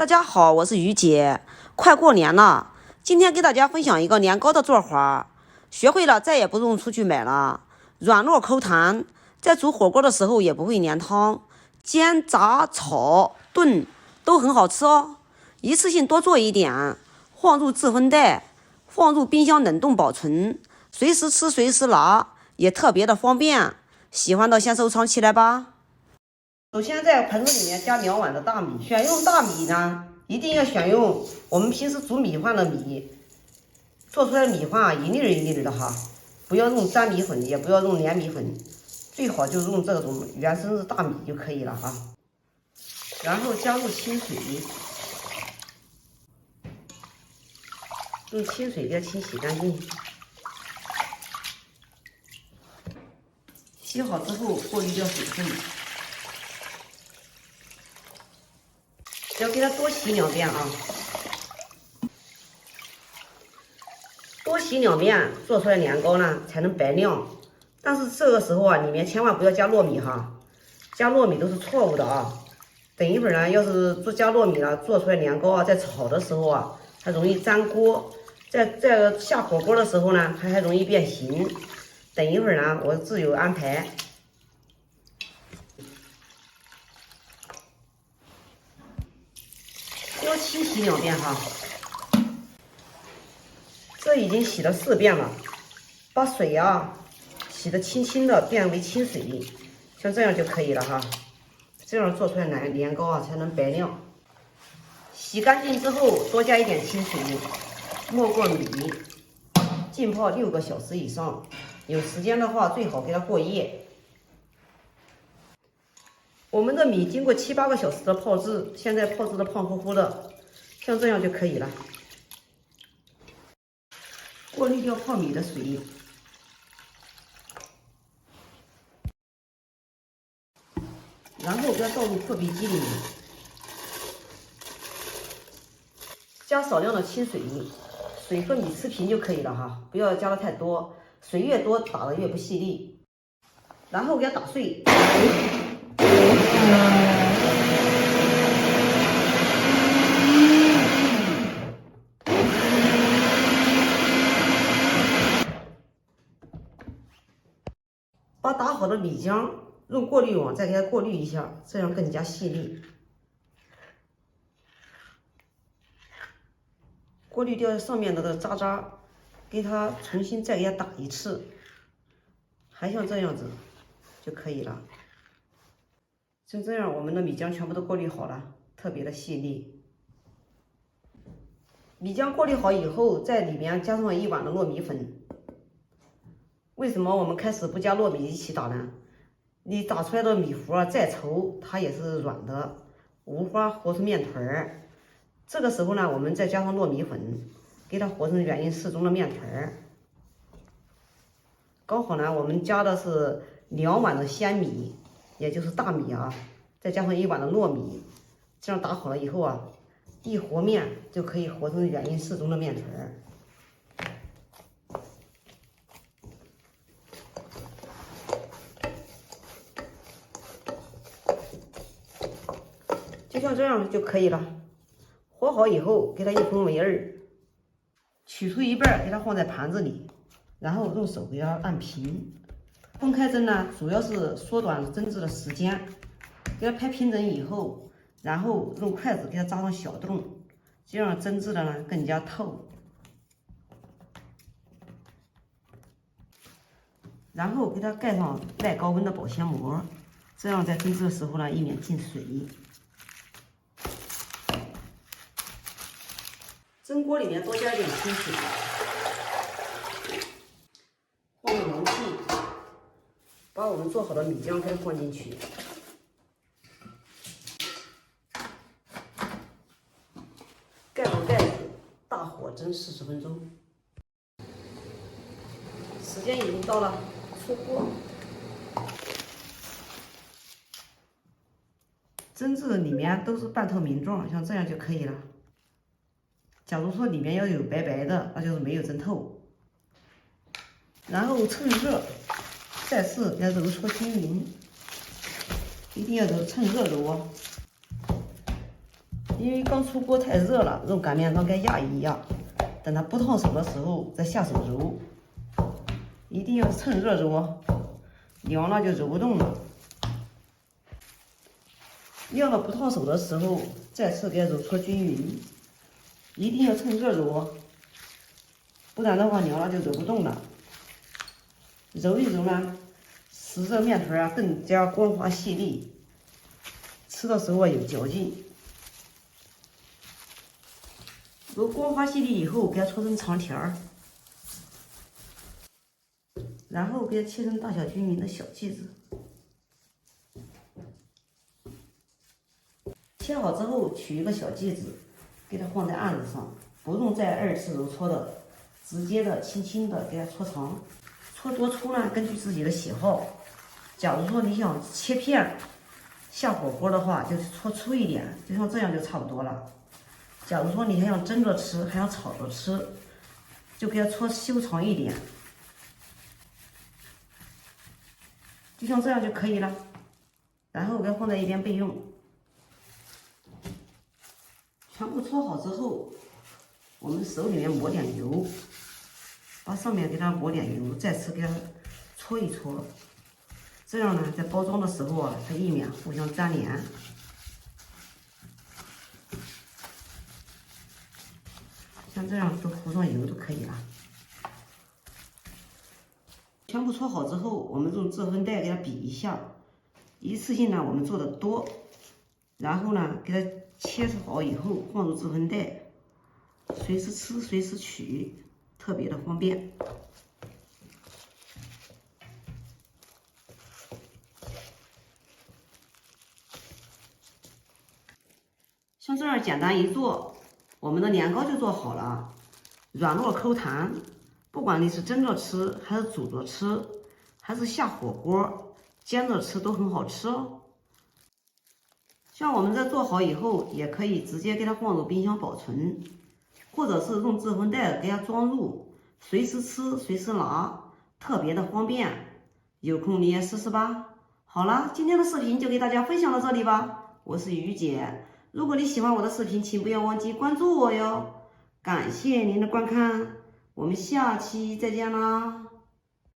大家好，我是于姐。快过年了，今天给大家分享一个年糕的做法，学会了再也不用出去买了，软糯口弹，在煮火锅的时候也不会粘汤，煎、炸、炒、炖都很好吃哦。一次性多做一点，放入制封袋，放入冰箱冷冻保存，随时吃随时拿，也特别的方便。喜欢的先收藏起来吧。首先在盆子里面加2碗的大米，选用大米呢，一定要选用我们平时煮米饭的米，做出来的米饭啊，一粒一粒的哈，不要用粘米粉，也不要用黏米粉，最好就用这种原生的大米就可以了哈。然后加入清水，用清水给它清洗干净，洗好之后过滤掉水分。要给它多洗2遍啊，多洗2遍，做出来年糕呢才能白亮。但是这个时候啊，里面千万不要加糯米哈，加糯米都是错误的啊。等一会儿呢，要是加糯米了，做出来年糕啊，在炒的时候啊，它容易粘锅，在下火锅的时候呢，它还容易变形。等一会儿呢，我自有安排。多清洗2遍哈，这已经洗了4遍了，把水啊洗得清清的，变为清水，像这样就可以了哈。这样做出来年糕啊才能白亮。洗干净之后多加一点清水，没过米，浸泡6个小时以上。有时间的话最好给它过夜。我们的米经过7、8个小时的泡制，现在泡制的胖乎乎的，像这样就可以了。过滤掉泡米的水，然后给它倒入破壁机里面，加少量的清水，水和米持平就可以了哈，不要加的太多，水越多打的越不细粒。然后给它打碎。把打好的米浆用过滤网再给它过滤一下，这样更加细腻。过滤掉上面的渣渣，给它重新再给它打一次，还像这样子就可以了。就这样，我们的米浆全部都过滤好了，特别的细腻。米浆过滤好以后，在里面加上1碗的糯米粉。为什么我们开始不加糯米一起打呢？你打出来的米糊啊再稠，它也是软的，无法和成面团儿。这个时候呢，我们再加上糯米粉，给它和成圆硬适中的面团儿。刚好呢，我们加的是2碗的鲜米，也就是大米啊，再加上1碗的糯米，这样打好了以后啊，一和面就可以和成圆硬适中的面团儿。就像这样就可以了。和好以后，给它1分为2，取出一半，给它放在盘子里，然后用手给它按平。分开针呢，主要是缩短针织的时间。给它拍平整以后，然后用筷子给它扎上小洞，这样针织的呢更加透。然后给它盖上耐高温的保鲜膜，这样在针织的时候呢，以免进水。蒸锅里面多加一点清水，放入容器，把我们做好的米浆给它放进去，盖上盖子，大火蒸40分钟。时间已经到了，出锅。针织的里面都是半透明状，像这样就可以了。假如说里面要有白白的，那就是没有蒸透。然后趁热再次给它揉搓均匀，一定要趁热揉哦。因为刚出锅太热了，用擀面杖给压一压，等它不烫手的时候再下手揉，一定要趁热揉哦，凉了就揉不动了。要了不烫手的时候再次给揉搓均匀，一定要趁热揉哦，不然的话凉了就揉不动了。揉一揉呢，使这面团啊更加光滑细腻，吃的时候有嚼劲。揉光滑细腻以后，给它搓成长条儿，然后给它切成大小均匀的小剂子。切好之后，取一个小剂子，给它放在案子上，不用再二次揉搓的，直接的轻轻的给它搓长。搓多粗呢，根据自己的喜好。假如说你想切片下火锅的话，就搓粗一点，就像这样就差不多了。假如说你还想蒸着吃，还想炒着吃，就给它搓修长一点，就像这样就可以了。然后给它放在一边备用。全部搓好之后，我们手里面抹点油，把上面给它抹点油，再次给它搓一搓。这样呢，在包装的时候啊，它避免互相粘连。像这样都糊上油就可以了。全部搓好之后，我们用制粉袋给它比一下，一次性呢我们做的多，然后呢给它切好以后放入制粉袋，随时吃随时取，特别的方便。像这样简单一做，我们的年糕就做好了，软糯口弹。不管你是蒸着吃，还是煮着吃，还是下火锅、煎着吃，都很好吃哦。像我们这做好以后，也可以直接给它放入冰箱保存，或者是用制粉袋给它装入，随时吃随时拿，特别的方便。有空你也试试吧。好了，今天的视频就给大家分享到这里吧，我是于姐。如果你喜欢我的视频，请不要忘记关注我哟。感谢您的观看，我们下期再见啦。